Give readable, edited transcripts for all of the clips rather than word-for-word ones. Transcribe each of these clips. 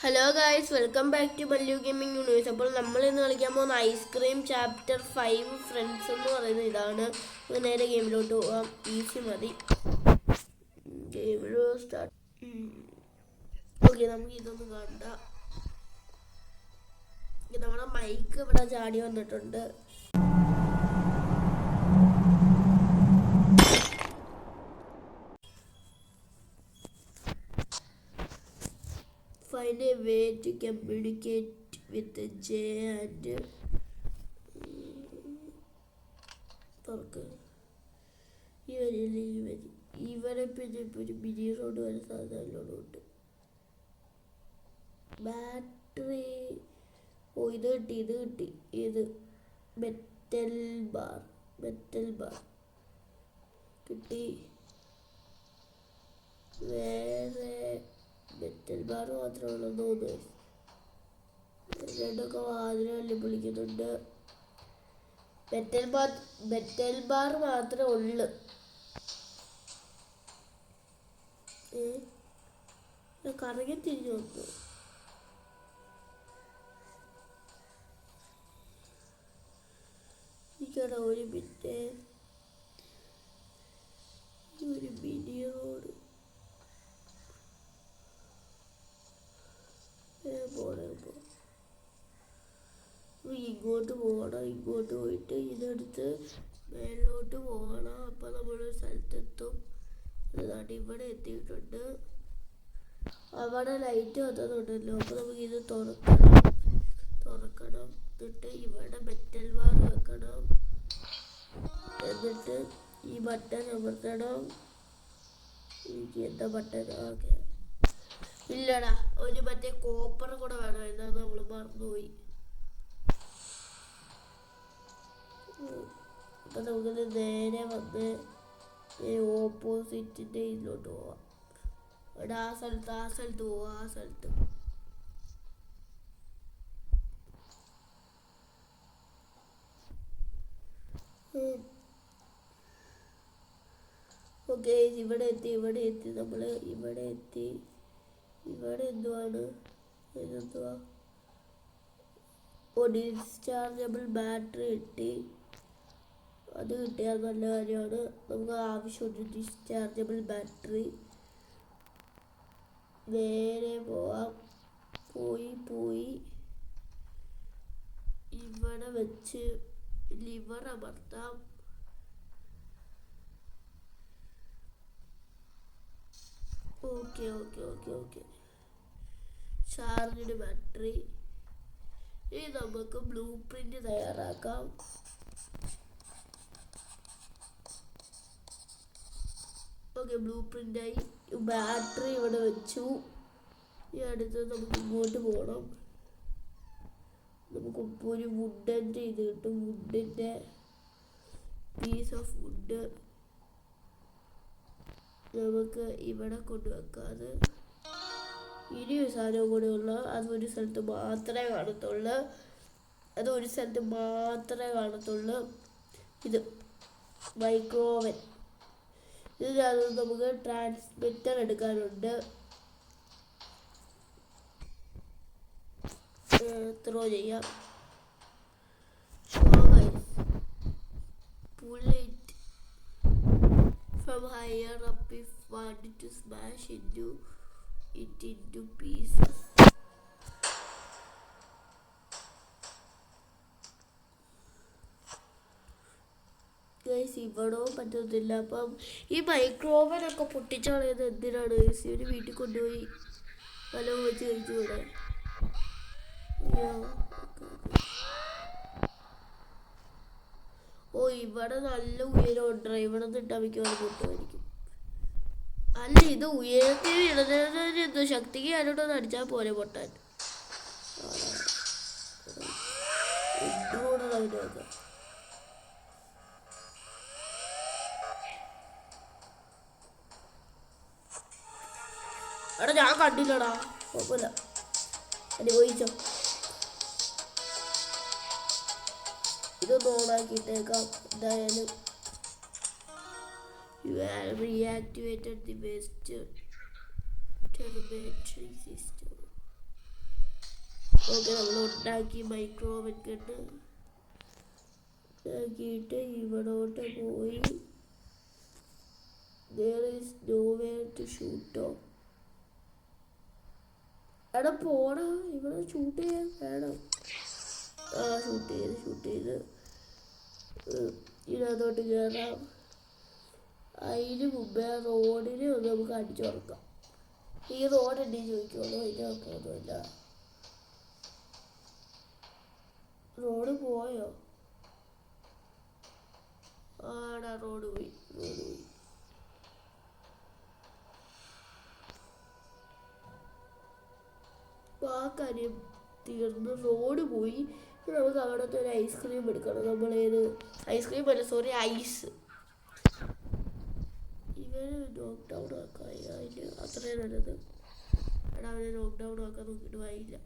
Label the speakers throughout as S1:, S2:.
S1: Hello guys, welcome back to Ballu gaming universe. അപ്പോൾ നമ്മൾ ഇന്ന് കളിക്കാൻ പോകുന്ന ഐസ്ക്രീം ചാപ്റ്റർ 5 ഫ്രണ്ട്സ് എന്ന് പറയുന്നത് ഇതാണ്. നേരെ ഗെയിമിലോട്ട് പോകാം. ഈസി മതി. ഗെയിമിലോ സ്റ്റാർട്ട്. ഓക്കെ, നമുക്ക് ഇതൊന്നും കണ്ട. നമ്മുടെ മൈക്ക് ഇവിടെ ചാടി വന്നിട്ടുണ്ട്. Find a way to communicate with J and തുറക്ക്. ഇവരെ പിന്നെ ഇപ്പോൾ ഒരു മിനി റോഡ് വരെ സാധനങ്ങളുണ്ട്. ബാറ്ററി ഇത് കിട്ടി. ഇത് മെറ്റൽ ബാർ കിട്ടി. വേറെ മെറ്റൽ ബാർ മാത്രമേ ഉള്ളൂ തോന്നുന്നു. രണ്ടൊക്കെ വാതിലല്ലേ വിളിക്കുന്നുണ്ട്. മെറ്റൽ ബാർ മാത്രമേ ഉള്ളു. കറങ്ങി തിരിഞ്ഞു വന്നു. എനിക്കവിടെ ഒരു മിനിറ്റ്. ഒരു മിനി റോഡ് ഇങ്ങോട്ട് പോയിട്ട് ഇതെടുത്ത് മേലോട്ട് പോകണം. അപ്പം നമ്മളൊരു സ്ഥലത്തെത്തും. അതാണ് ഇവിടെ എത്തിയിട്ടുണ്ട്. അവിടെ ലൈറ്റ് വന്നതുണ്ടല്ലോ. അപ്പം നമുക്ക് ഇത് തുറക്കണം. എന്നിട്ട് ഇവിടെ മെറ്റൽ ബാർ വെക്കണം. എന്നിട്ട് ഈ ബട്ടൺ അമർത്തണം. എനിക്ക് എന്താ ബട്ടൺ? ഓക്കെ, ഇല്ലടാ, ഒരു മറ്റേ കോപ്പർ കൂടെ വേണം. എന്നാന്ന് നമ്മൾ മറന്നുപോയി. അപ്പം നമുക്കിത് നേരെ വന്ന് ഓപ്പോസിറ്റിൻ്റെ ഇതിലോട്ട് പോവാം. ഇവിടെ ആ സ്ഥലത്ത് പോവാം. ആ സ്ഥലത്ത് ഓക്കെ. ഇവിടെ എത്തി നമ്മൾ ഇവിടെ എന്തുവാണ്? ഇതെന്തുവാ? ഡിസ്ചാർജബിൾ ബാറ്ററി കിട്ടി. അത് കിട്ടിയാൽ നല്ല കാര്യമാണ്. നമുക്ക് ആവശ്യമുണ്ട് ഡിസ്ചാർജബിൾ ബാറ്ററി. നേരെ പോവാം. പോയി ഇവിടെ വെച്ച് ലിവർ അമർത്താം. ഓക്കെ. Charged battery. ഇനി നമുക്ക് ബ്ലൂ പ്രിന്റ് തയ്യാറാക്കാം. ഓക്കെ, ബ്ലൂ പ്രിന്റായി. ബാറ്ററി ഇവിടെ വെച്ചു. ഈ അടുത്ത് നമുക്ക് ഇങ്ങോട്ട് പോകണം. നമുക്ക് ഒരു വുഡൻ്റെ ഇത് കിട്ടും. വുഡിൻ്റെ പീസ് ഓഫ് വുഡ് നമുക്ക് ഇവിടെ കൊണ്ടുവെക്കാതെ. ഇനി ഒരു സാധനം കൂടെ ഉള്ളു. അതൊരു സ്ഥലത്ത് മാത്രമേ കാണത്തുള്ളൂ. ഇത് മൈക്രോവൻ. ഇതിനകത്ത് നമുക്ക് ട്രാൻസ്മിറ്റർ എടുക്കാനുണ്ട്. ത്രോ ചെയ്യാം. Pull it from higher up if wanted to smash it into pieces. ഇവിടവും പറ്റുന്നില്ല. അപ്പം ഈ മൈക്രോവനൊക്കെ പൊട്ടിച്ചു കളയുന്നത് എന്തിനാണ്? ഒരു വീട്ടിൽ കൊണ്ടുപോയി വല്ലതും വെച്ച് കഴിച്ചുകൂടെ? ഇവിടെ നല്ല ഉയരമുണ്ട്. ഇവിടെ നിന്നിട്ട് മിക്കവാറും പൊട്ടുമായിരിക്കും. അല്ല, ഇത് ഉയരത്തിൽ ഇടുന്നതിന് എന്തോ ശക്തിക്ക് ആരോടൊന്ന് അടിച്ചാൽ പോലെ പൊട്ടാൻ. അതിനൊക്കെ എടാ, ഞാൻ കണ്ടില്ലടാ. കുഴപ്പമില്ല, അനുഭവിച്ചോ. ഇതൊന്ന് ഓണാക്കിയിട്ടേക്കാം എന്തായാലും. You have reactivated the waste telemetry system. Okay നമ്മൾ ഉണ്ടാക്കി മൈക്രോവൻ കണ്ട് ഉണ്ടാക്കിയിട്ട് ഇവിടോട്ട് പോയി there is nowhere to shoot off. എടാ പോടാ ഇവിടെ ഷൂട്ട് ചെയ്യാൻ വേണം. ആ ഷൂട്ട് ചെയ്ത് ഇതിനകത്തോട്ട് കയറാം. അതിന് മുമ്പേ റോഡിന് ഒന്ന് നമുക്ക് അടിച്ചു തുറക്കാം. ഈ റോഡ് എന്നെ ചോദിക്കുള്ളൂ, അതിൻ്റെ കുഴപ്പമൊന്നുമില്ല. റോഡ് പോയോ? ആടാ റോഡ് പോയി. ആ കാര്യം തീർന്ന് റോഡ് പോയി. നമുക്ക് അവിടുത്തെ ഒരു ഐസ്ക്രീം എടുക്കണം. നമ്മളേത് ഐസ്ക്രീം അല്ല, സോറി ഐസ്. ഇവന് നോക്ക് ഡൗൺ ആക്കാൻ അതിന് അത്രയും നല്ലത്. എടാ അവനെ നോക്ക് ഡൗൺ ആക്കാൻ നോക്കിയിട്ട് വായില്ല.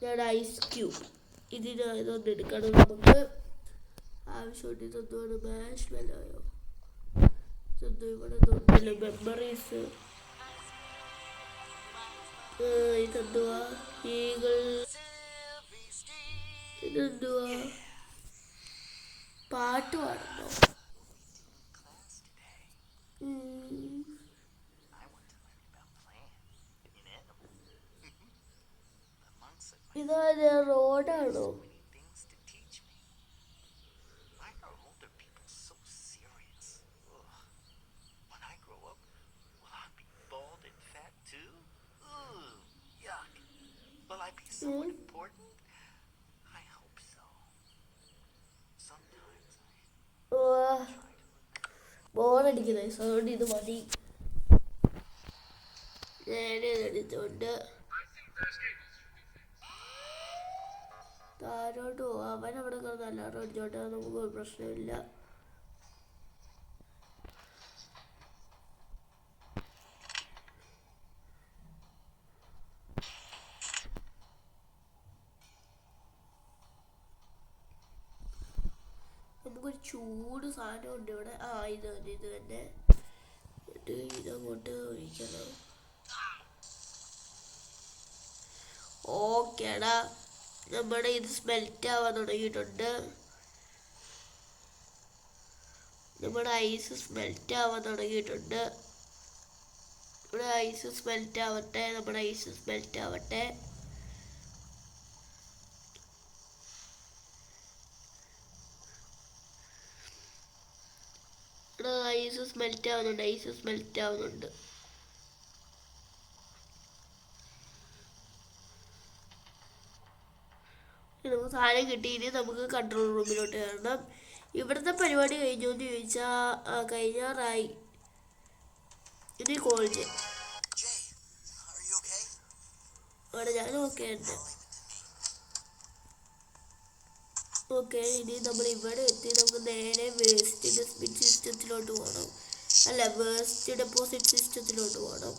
S1: ഞാൻ ഐസ് ക്യൂബ് ഇതൊന്നും എടുക്കണം. നമുക്ക് ആവശ്യമുണ്ട്. ഇതൊന്നുമാണ് മാഷ് മെല്ലോയോ, ഇതൊന്നും ഇവിടെ തൊട്ടില്ല. മെമ്മറീസ് ഇതെന്തുവാ? ഈഗിൾ ഇതെന്തുവാ? പാട്ട് പാടുന്നോ? ഇതാ റോഡാണോ? ബോറടിക്കുന്നത് സൗണ്ട് ഇത് മതി. നേരെ എടുത്തോണ്ട് താരോട്ട് പോവാം. അവനവിടെ നല്ലോണം അടിച്ചോട്ടെ, നമുക്ക് ഒരു പ്രശ്നമില്ല. നമുക്കൊരു ചൂട് സാധനം ഉണ്ട് ഇവിടെ. ഇത് തന്നെ ഇതങ്ങോട്ട് ഒഴിക്കണം. ഓക്കേടാ, നമ്മുടെ ഇത് സ്മെൽറ്റ് ആവാൻ തുടങ്ങിയിട്ടുണ്ട്. നമ്മുടെ ഐസ് സ്മെൽറ്റ് ആവാൻ തുടങ്ങിയിട്ടുണ്ട്. നമ്മുടെ ഐസ് സ്മെൽറ്റ് ആവട്ടെ. ഐസ് സ്മെൽറ്റ് ആവുന്നുണ്ട്. നമുക്ക് സാധനം കിട്ടിയിട്ട് നമുക്ക് കൺട്രോൾ റൂമിലോട്ട് കയറണം. ഇവിടുത്തെ പരിപാടി കഴിഞ്ഞു എന്ന് ചോദിച്ചാൽ കഴിഞ്ഞാറായി. ഇനി കോൾ ചെയ്യാം. അവിടെ ഞാൻ ഓക്കെ ഉണ്ട്. ഓക്കെ, ഇനി നമ്മൾ ഇവിടെ എത്തി. നമുക്ക് നേരെ വേസ്റ്റ് ഡെസ്പിൻ സിസ്റ്റത്തിലോട്ട് പോകണം. അല്ല, വേസ്റ്റ് ഡെപ്പോസിറ്റ് സിസ്റ്റത്തിലോട്ട് പോകണം.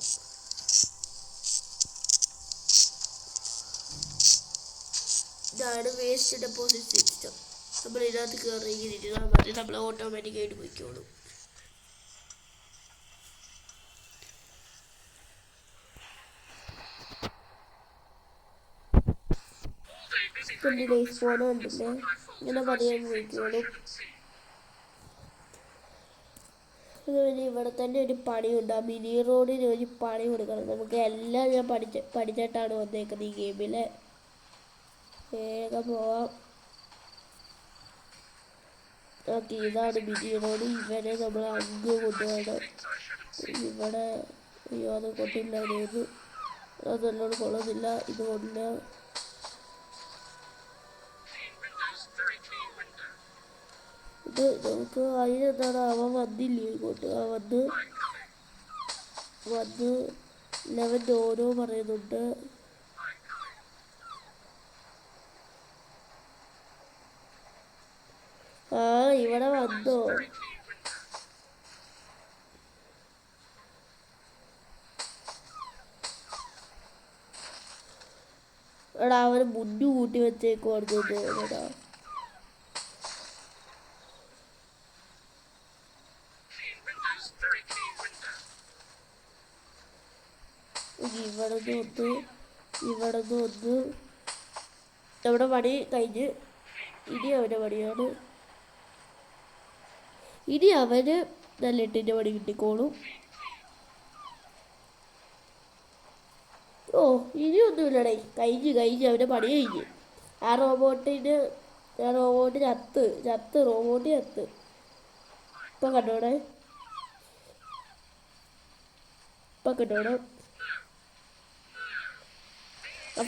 S1: ഇതാണ് വേസ്റ്റ് ഡെപ്പോസിറ്റ് സിസ്റ്റം. നമ്മൾ ഇതിനകത്ത് കയറിയിരുന്നാൽ മതി, നമ്മൾ ഓട്ടോമാറ്റിക്കായിട്ട് പോയിക്കോളും. ഫോൺ ഉണ്ടല്ലേ, ഇങ്ങനെ പറയാൻ പോയിക്കോളും. ഇവിടെ തന്നെ ഒരു പണിയുണ്ട്. ആ മിനി റോഡിന് ഒരു പണി കൊടുക്കണം. നമുക്ക് എല്ലാം ഞാൻ പഠിച്ചിട്ടാണ് വന്നേക്കുന്നത് ഈ ഗെയിമിൽ. വേഗം പോവാം. ഓക്കെ, ഇതാണ് മിനി റോഡ്. ഇവരെ നമ്മൾ അങ്ങ് കൊണ്ടുപോകണം. ഇവിടെ അയ്യോ അത് കൊണ്ടില്ല, അത് നല്ലോണം കൊള്ളുന്നില്ല. ഇത് കൊണ്ടില്ല. ഇത് നമുക്ക് അതിനെന്താണ്, അവൻ വന്നില്ലേ ഇങ്ങോട്ട്? വന്ന് ലെവൻ്റെ ഓരോ പറയുന്നുണ്ട്. ഇവിടെ വന്നോ? എടാ അവന് മുന്നു കൂട്ടി വെച്ചേക്കുവാണെന്ന് തോന്നുന്നടാ. ഇവിടെ നിന്ന് ഒന്ന്, ഇവിടെ നിന്ന് ഒന്ന്. നമ്മുടെ പണി കഴിഞ്ഞ്. ഇനി അവൻ്റെ പണിയാണ്. ഇനി അവന് നല്ല 8ൻ്റെ പണി കിട്ടിക്കോളും. ഓ ഇനിയൊന്നുമില്ലടേ, കഴിഞ്ഞ് അവൻ്റെ പണി കഴിഞ്ഞ്. ആ റോബോട്ട് ചത്ത് റോബോട്ട് ചത്ത്. ഇപ്പം കണ്ടോടെ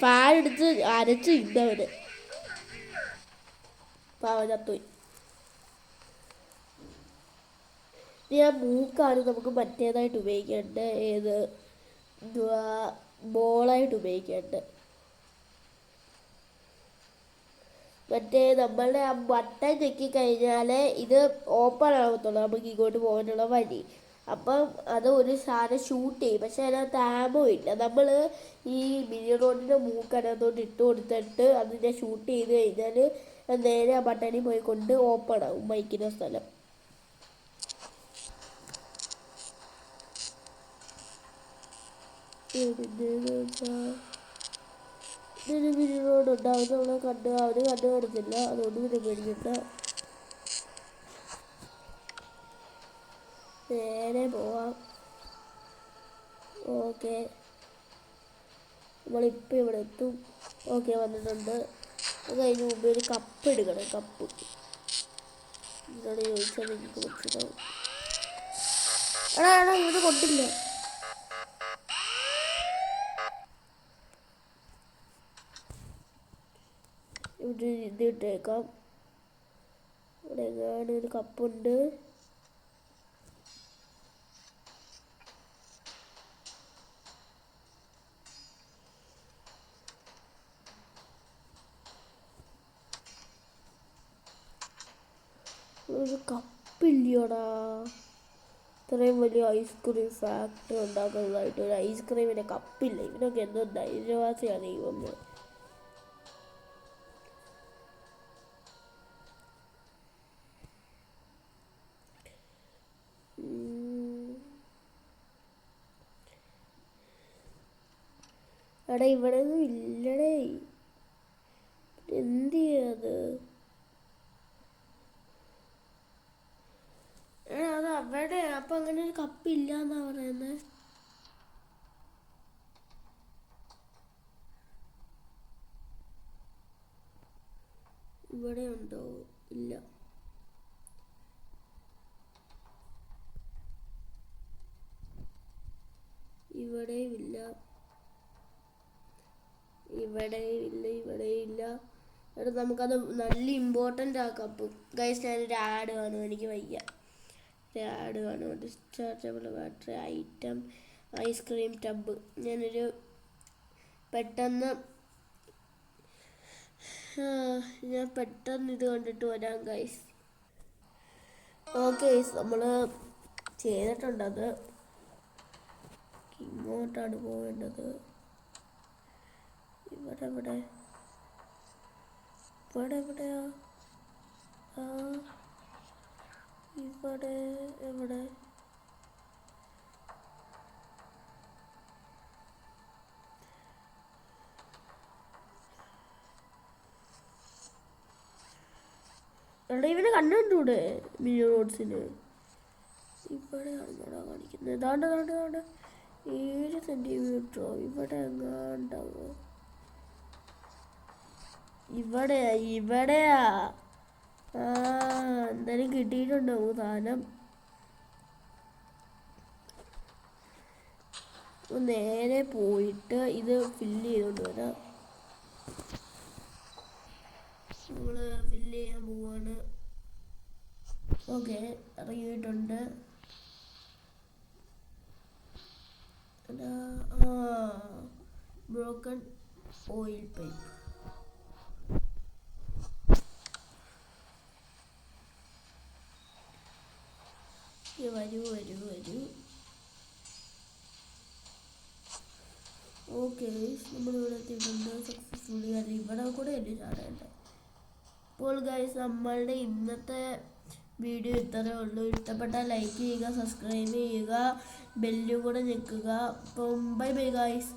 S1: ഫാൻ എടുത്ത് അരച്ച് ഇന്നവന് പാവ ചത്തുപോയി. ഇനി ആ മൂക്കാണ് നമുക്ക് മറ്റേതായിട്ട് ഉപയോഗിക്കേണ്ടത്. ഏത് ബോളായിട്ട് ഉപയോഗിക്കേണ്ടത്. മറ്റേ നമ്മളുടെ ആ ബട്ടൺ ഞെക്കിക്കഴിഞ്ഞാൽ ഇത് ഓപ്പൺ ആകത്തുള്ളൂ നമുക്ക് ഇങ്ങോട്ട് പോകാനുള്ള വഴി. അപ്പം അത് ഒരു സാധനം ഷൂട്ട് ചെയ്യും, പക്ഷെ അതിനകത്ത് ആമോ ഇല്ല. നമ്മൾ ഈ മിനി റോഡിൻ്റെ മൂക്കനകത്തോട്ട് ഇട്ട് കൊടുത്തിട്ട് അതിനെ ഷൂട്ട് ചെയ്ത് കഴിഞ്ഞാൽ നേരെ ആ ബട്ടണിൽ പോയിക്കൊണ്ട് ഓപ്പൺ ആവും ബൈക്കിൻ്റെ സ്ഥലം. ഇതൊരു മിനി റോഡ് ഉണ്ടാവും, അവന് കണ്ടുകാണത്തില്ല. അതുകൊണ്ട് പിന്നെ പേടിക്കണ്ട. നേരെ പോവാം. ഓക്കെ, നമ്മളിപ്പോൾ ഇവിടെ എത്തും. ഓക്കെ, വന്നിട്ടുണ്ട്. അത് കഴിഞ്ഞ് മുമ്പ് ഒരു കപ്പ് എടുക്കണം. കപ്പ് എന്നോട് ചോദിച്ചാൽ നിങ്ങൾക്ക് മനസ്സിലാവും. എടാ ഇത് കൊണ്ടില്ല. ഇവിടെ ഇത് ഇട്ടേക്കാം. ഇവിടെ എങ്ങാണ്ട് ഒരു കപ്പുണ്ട്. ഒരു കപ്പില്ലയോടാ. ഇത്രയും വലിയ ഐസ്ക്രീം ഫാക്ടറി ഉണ്ടാക്കുന്നതായിട്ട് ഒരു ഐസ്ക്രീമിൻ്റെ കപ്പില്ല. ഇവനൊക്കെ എന്തോ ധൈര്യവാസിയാണ് ഈ വന്ന്. എടാ ഇവിടെ ഒന്നും ഇല്ലടേ, എന്ത് ചെയ്യാത്? അത് അവിടെ അപ്പം അങ്ങനെ ഒരു കപ്പില്ല എന്നാ പറയുന്നത്. ഇവിടെ ഉണ്ടോ? ഇല്ല. ഇവിടെയും ഇല്ല. എടാ നമുക്കത് നല്ല ഇമ്പോർട്ടൻ്റ് ആ കപ്പ്. ഗൈസ് ഞാനൊരു ആഡ് കാണും, എനിക്ക് വയ്യ. ആഡ് കാണും. ഡിസ്ചാർജബിൾ ബാറ്ററി ഐറ്റം ഐസ്ക്രീം ടബ്. ഞാനൊരു പെട്ടെന്ന് ഇത് കണ്ടിട്ട് വരാം ഗൈസ്. ഓക്കെ, നമ്മൾ ചെയ്തിട്ടുണ്ടത്. ഇങ്ങോട്ടാണ് പോവേണ്ടത്. എവിടെയാ? ഇവിടെ എവിടെ? എടാ ഇവനെ കണ്ടുകൂടെ മിനി റോഡ്സിന്? ഇവിടെയാണോടാ കാണിക്കുന്നത്? ദാണ്ട 7 സെൻറ്റിമീറ്ററോ? ഇവിടെ എങ്ങാണ്ടാവോ? ഇവിടെയാ. എന്തായാലും കിട്ടിയിട്ടുണ്ടാവും സാധനം. നേരെ പോയിട്ട് ഇത് ഫില്ല് ചെയ്തോണ്ട് വരാം. നമ്മള് ഫില്ല് ചെയ്യാൻ പോവാണ്. ഓക്കെ, ഇറങ്ങിയിട്ടുണ്ട്. Broken oil pipe. വരൂ. ഓക്കെ, നമ്മളിവിടെ എത്തിയിട്ടുണ്ട് സക്സസ്ഫുള്ളി. അത് ഇവിടെ കൂടെ അല്ലേ ചാടേണ്ടത്. അപ്പോൾ ഗൈസ്, നമ്മളുടെ ഇന്നത്തെ വീഡിയോ ഇത്രയേ ഉള്ളൂ. ഇഷ്ടപ്പെട്ടാൽ ലൈക്ക് ചെയ്യുക, സബ്സ്ക്രൈബ് ചെയ്യുക, ബെല്ലും കൂടെ ഞെക്കുക. അപ്പം ബൈ ബൈ ഗായ്സ്.